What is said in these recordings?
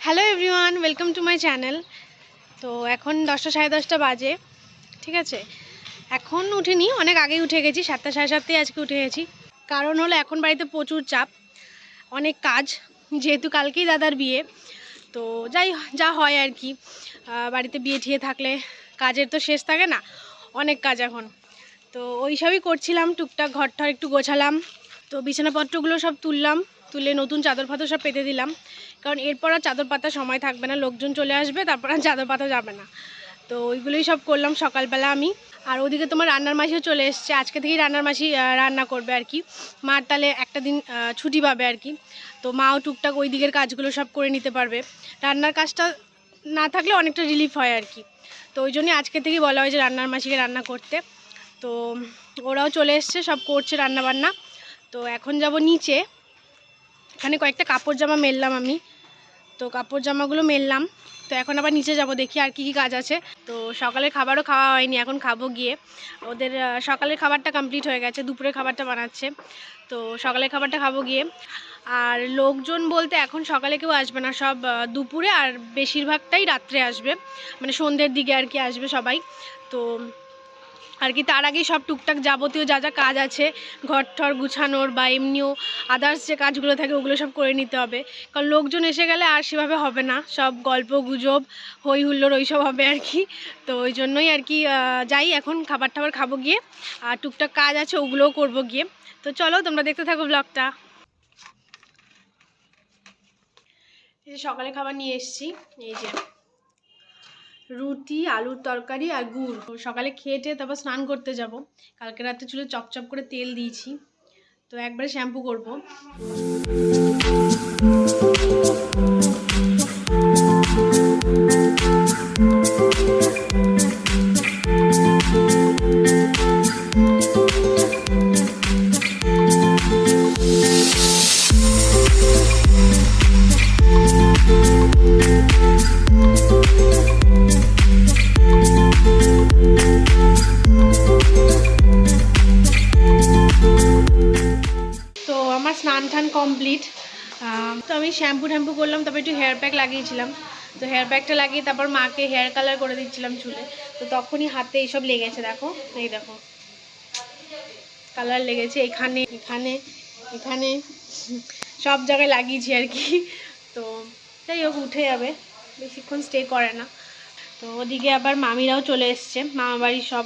Hello everyone, welcome to my channel. তো এখন 10টা সাড়ে 10টা বাজে, ঠিক আছে। এখন উঠিনি, অনেক আগেই উঠে গেছি, 7টা সাড়ে 7টায় আজকে উঠে গেছি। কারণ হলো এখন বাড়িতে প্রচুর চাপ, অনেক কাজ, যেহেতু কালকেই দাদার বিয়ে। তো যা হয় আর কি, বাড়িতে বিয়ে ঠিয়ে থাকলে কাজের তো শেষ থাকে না, অনেক কাজ এখন। তো ওই সবই করছিলাম, টুকটাক ঘরটার একটু গোছালাম। তো বিছানাপত্রগুলো সব তুলে নতুন চাদর ফাদর সব পেতে দিলাম, কারণ এরপর আর চাদর পাতার সময় থাকবে না, লোকজন চলে আসবে, তারপর আর চাদর পাতা যাবে না। তো ওইগুলোই সব করলাম সকালবেলা আমি। আর ওদিকে তোমার রান্নার মাসিও চলে এসছে, আজকে থেকেই রান্নার মাসি রান্না করবে আর কি। মার তাহলে একটা দিন ছুটি পাবে আর কি। তো মাও টুকটাক ওই দিকের কাজগুলো সব করে নিতে পারবে, রান্নার কাজটা না থাকলে অনেকটা রিলিফ হয় আর কি। তো ওই জন্যই আজকে থেকেই বলা হয় যে রান্নার মাসিকে রান্না করতে। তো ওরাও চলে এসছে, সব করছে রান্না বান্না। তো এখন যাব নিচে, এখানে কয়েকটা কাপড় জামা মেললাম আমি, তো কাপড় জামাগুলো মেললাম। তো এখন আবার নিচে যাব, দেখি আর কি কি কাজ আছে। তো সকালের খাবারও খাওয়া হয়নি, এখন খাবো গিয়ে। ওদের সকালের খাবারটা কমপ্লিট হয়ে গেছে, দুপুরের খাবারটা বানাচ্ছে। তো সকালের খাবারটা খাবো গিয়ে। আর লোকজন বলতে এখন সকালে কেউ আসবে না, সব দুপুরে, আর বেশিরভাগটাই রাত্রে আসবে, মানে সন্ধ্যের দিকে আর কি আসবে সবাই। তো আর কি তার আগেই সব টুকটাক যাবতীয় যা যা কাজ আছে, ঘর ঠর গুছানোর বা এমনিও আদার্স যে কাজগুলো থাকে ওগুলো সব করে নিতে হবে। কারণ লোকজন এসে গেলে আর সেভাবে হবে না, সব গল্প গুজব হই হুল্লোড় ওইসব হবে আর কি। তো ওই জন্যই আর কি যাই, এখন খাবার টাবার খাবো গিয়ে, আর টুকটাক কাজ আছে ওগুলোও করবো গিয়ে। তো চলো তোমরা দেখতে থাকো ব্লগটা। এই যে সকালে খাবার নিয়ে এসেছি, এই যে রুটি, আলুর তরকারি আর গুড়। সকালে খেয়ে টেয়ে তারপর স্নান করতে যাব। কালকে রাতে চুলে চপচপ করে তেল দিয়েছি, তো একবারে শ্যাম্পু করব। আমার স্নান টান কমপ্লিট। তো আমি শ্যাম্পু করলাম, তারপর একটু হেয়ার প্যাক লাগিয়েছিলাম। তো হেয়ার প্যাকটা লাগিয়ে তারপর মাকে হেয়ার কালার করে দিচ্ছিলাম চুলে। তো তখনই হাতে এইসব লেগেছে, দেখো, এই দেখো কালার লেগেছে, এখানে এখানে এখানে সব জায়গায় লাগিয়েছি আর কি। তো যাই হোক, উঠে যাবে, বেশিক্ষণ স্টে করে না। তো ওদিকে আবার মামিরাও চলে এসছে, মামা বাড়ির সব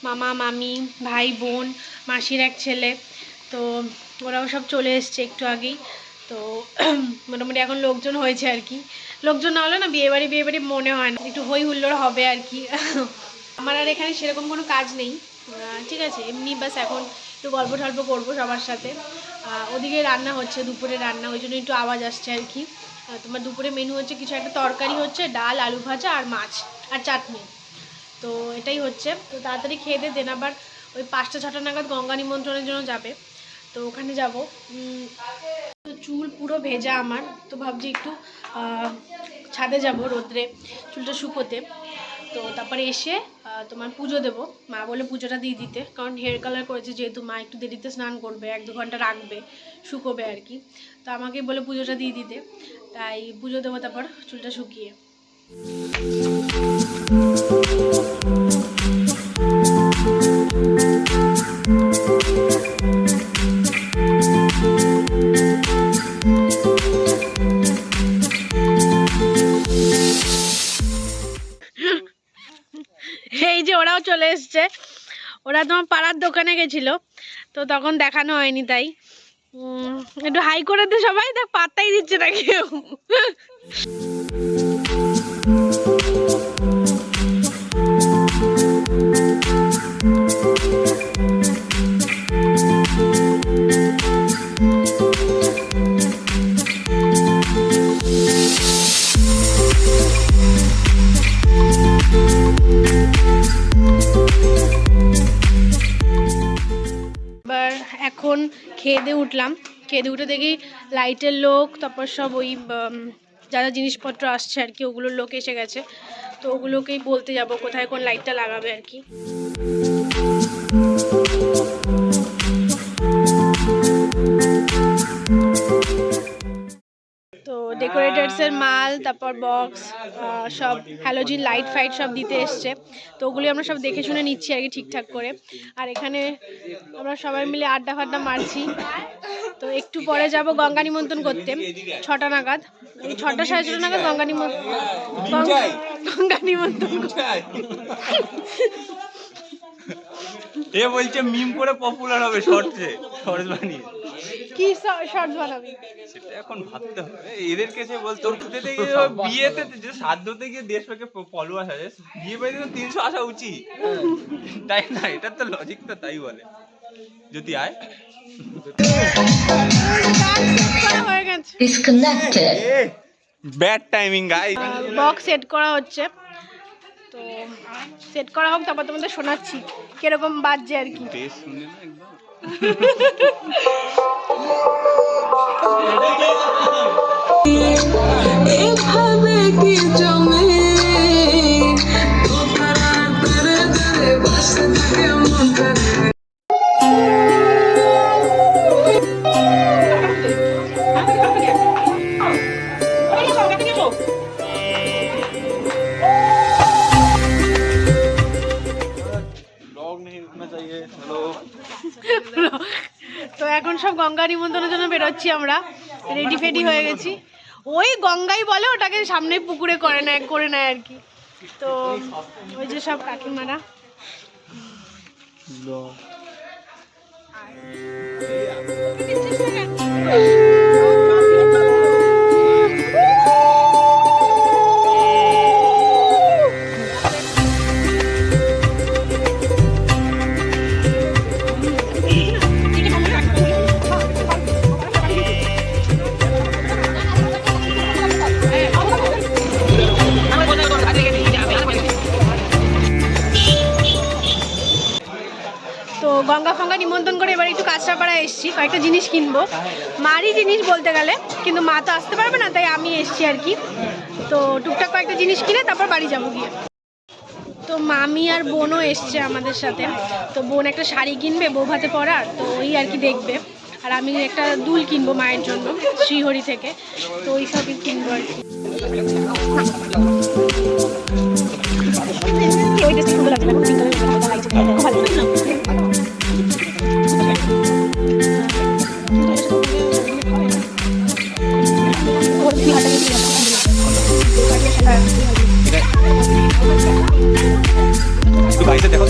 মামা মামি ভাই বোন, মাসির এক ছেলে। তো ওরাও সব চলে এসছে একটু আগেই। তো মোটামুটি এখন লোকজন হয়েছে আর কি। লোকজন না হলে না বিয়েবাড়ি মনে হয় না, একটু হই হুল্লোড় হবে আর কি। আমার আর এখানে সেরকম কোনো কাজ নেই, ঠিক আছে, এমনি বাস এখন একটু গল্প টল্প করবো সবার সাথে। ওদিকে রান্না হচ্ছে, দুপুরে রান্না, ওই জন্য একটু আওয়াজ আসছে আর কি। তোমার দুপুরে মেনু হচ্ছে কিছু একটা তরকারি হচ্ছে, ডাল, আলু ভাজা আর মাছ আর চাটনি। তো এটাই হচ্ছে। তো তাড়াতাড়ি খেয়ে দিয়ে দেন আবার ওই 5টা 6টা নাগাদ গঙ্গা নিমন্ত্রণের জন্য যাবে, তো ওখানে যাব। তো চুল পুরো ভেজা আমার, তো ভাবছি একটু ছাদে যাব রোদ্রে চুলটা শুকোতে। তো তারপরে এসে তোমার পুজো দেবো, মা বলে পুজোটা দিয়ে দিতে, কারণ হেয়ার কালার করেছে যেহেতু, মা একটু দেরিতে স্নান করবে, 1-2 ঘন্টা রাখবে, শুকোবে আর কি। তো আমাকে বলে পুজোটা দিয়ে দিতে, তাই পুজো দেবো তারপর চুলটা শুকিয়ে। এই যে ওরাও চলে এসছে, ওরা তোমার পাড়ার দোকানে গেছিল, তো তখন দেখানো হয়নি, তাই একটু হাই করে দে সবাই, দেখ পাত্তাই দিচ্ছে না কেউ। এখন খেয়ে দিয়ে উঠলাম, খেয়ে দিয়ে উঠে দেখি লাইটের লোক, তারপর সব ওই যা যা জিনিসপত্র আসছে আর কি, ওগুলোর লোক এসে গেছে। তো ওগুলোকেই বলতে যাব কোথায় কোন লাইটটা লাগাবে আর কি। তো ডেকোরেটার্সের মাল, তারপর বক্স, সব হ্যালোজিন লাইট ফাইট সব দিতে এসছে। তো ওগুলি আমরা সব দেখে শুনে নিচ্ছি আর কি ঠিকঠাক করে। আর এখানে আমরা সবাই মিলে আড্ডা ফাড্ডা মারছি। তো একটু পরে যাব গঙ্গা নিমন্ত্রণ করতে 6টা নাগাদ, এই 6টা 6:30 নাগাদ গঙ্গা নিমন্ত্রণ। এ বলছে মিম করে পপুলার হবে শর্টস বানিয়ে। কি শর্টস বানাবি সেটা এখন ভাবতে হবে। এদেরকে সে বল তোর বিয়েতে যে সাধ্যতে গিয়ে 150 ফলোয়ার আছে, বিয়ে বাড়িতে তো 300 আসা উচিত, তাই না? এটা তো লজিক তো তাই বলে। যদি আয় হয়ে গেছে, bad timing guys. Box set করা হচ্ছে, তো সেট করা হোক, তারপর তোমাদের শোনাচ্ছি কিরকম বাজছে আর কি। বেশ শুনে না একদম। এভাবে কি জমে তোরা ধরে ধরে বসে থাকে মনটা। তো এখন সব গঙ্গা নিমন্ত্রণের জন্য বেরোচ্ছি আমরা, রেডি ফেডি হয়ে গেছি। ওই গঙ্গাই বলে, ওটাকে সামনে পুকুরে করে নেয় আর কি। তো ওই যে সব কাকিমারা, তো গঙ্গা ফঙ্গা নিমন্ত্রণ করে এবার একটু কাঁচরাপাড়ায় এসেছি, কয়েকটা জিনিস কিনবো, মারই জিনিস বলতে গেলে, কিন্তু মা তো আসতে পারবে না, তাই আমি এসেছি আর কি। তো টুকটাক কয়েকটা জিনিস কিনে তারপর বাড়ি যাবো গিয়ে। তো মামি আর বোনও এসছে আমাদের সাথে। তো বোন একটা শাড়ি কিনবে বউ ভাতে পরার, তো ওই আর কি দেখবে। আর আমি একটা দুল কিনবো মায়ের জন্য শ্রীহরি থেকে, তো ওই সবই কিনবো আর কি। গাইতে দেখো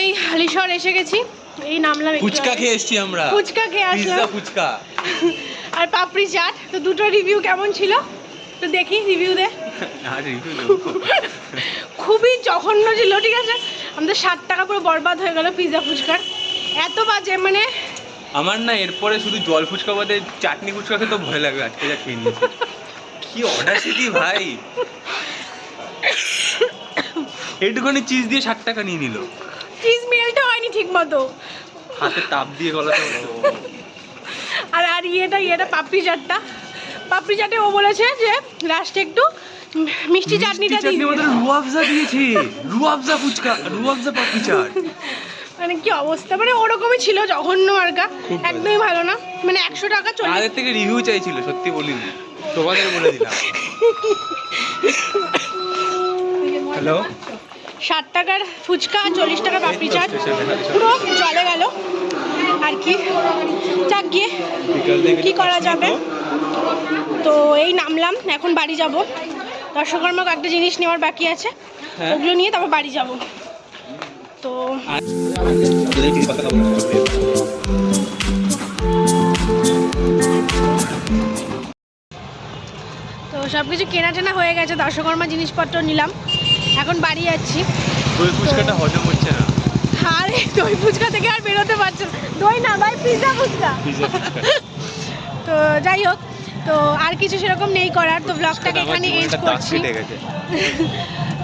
এই হালিশহর এসে গেছি, এই নামলাম, ফুচকা খেয়ে এসেছি আমরা, ফুচকা খেয়ে আসলাম, ফুচকা আর পাপড়ি চাট। তো দুটো রিভিউ কেমন ছিল তো দেখি, রিভিউ দে। খুবই জঘন্য ছিল, ঠিক আছে। আমাদের 60 টাকা পুরো বরবাদ হয়ে গেল পিৎজা ফুচকার, এত বাজে। মানে আমার না এরপরে শুধু জল ফুচকা বাদে চাটনি ফুচকা খেতে ভয় লাগে। আজকে যা খেয়ে নিয়েছি, কি অডাসিটি ভাই! এইটুখানি চিজ দিয়ে 60 টাকা নিয়ে নিল। চিজ মেল্টও হয়নি ঠিক মতো, হাতে তাপ দিয়ে গলাতে। আর ইয়েটা পাপড়ি চাটে ও বলেছে যে লাস্টে একটু মিষ্টি চাটনিটা দিয়ে রুয়াবজা দিয়েছে, রুয়াবজা ফুচকা, রুয়াবজা পাপড়ি চাট। মানে কি অবস্থা, মানে ওরকমই ছিল, জঘন্য মার্কা, একদমই ভালো না। মানে 100 টাকা চলে। আগের থেকে রিভিউ চাইছিল, সত্যি বলিনি, তোমাদের বলে দিলাম। হ্যালো, 60 টাকার ফুচকা আর 40 টাকার পাপড়ি চাট, পুরো জলে গেল আর কি। যাক গিয়ে কি করা যাবে। তো এই নামলাম, এখন বাড়ি যাব। দর্শকর্মা একটা জিনিস নেওয়ার বাকি আছে, ওগুলো নিয়ে তারপর বাড়ি যাব। তো তো সব কিছু কেনা হয়ে গেছে, দর্শকর্মা জিনিসপত্র নিলাম, এখন বাড়ি যাচ্ছি। দই ফুচকাটা হজম হচ্ছে না। আরে দই ফুচকা থেকে আর বেরোতে পারছে না, দই না ভাই, পিৎজা ফুচকা। তো যাই হোক, তো আর কিছু সেরকম নেই করার। তো ব্লগটাকে এখানে এন্ড করছি।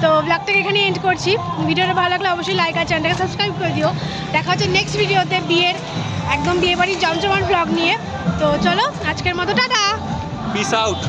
তো ব্লগটাকে এখানে এন্ড করছি। ভিডিওটা ভালো লাগলে অবশ্যই লাইক আর চ্যানেলটাকে সাবস্ক্রাইব করে দিও। দেখা হচ্ছে নেক্সট ভিডিওতে বিয়ে বাড়ির জমজমাট ব্লগ নিয়ে। তো চলো আজকের মতো টাটা, পিস আউট।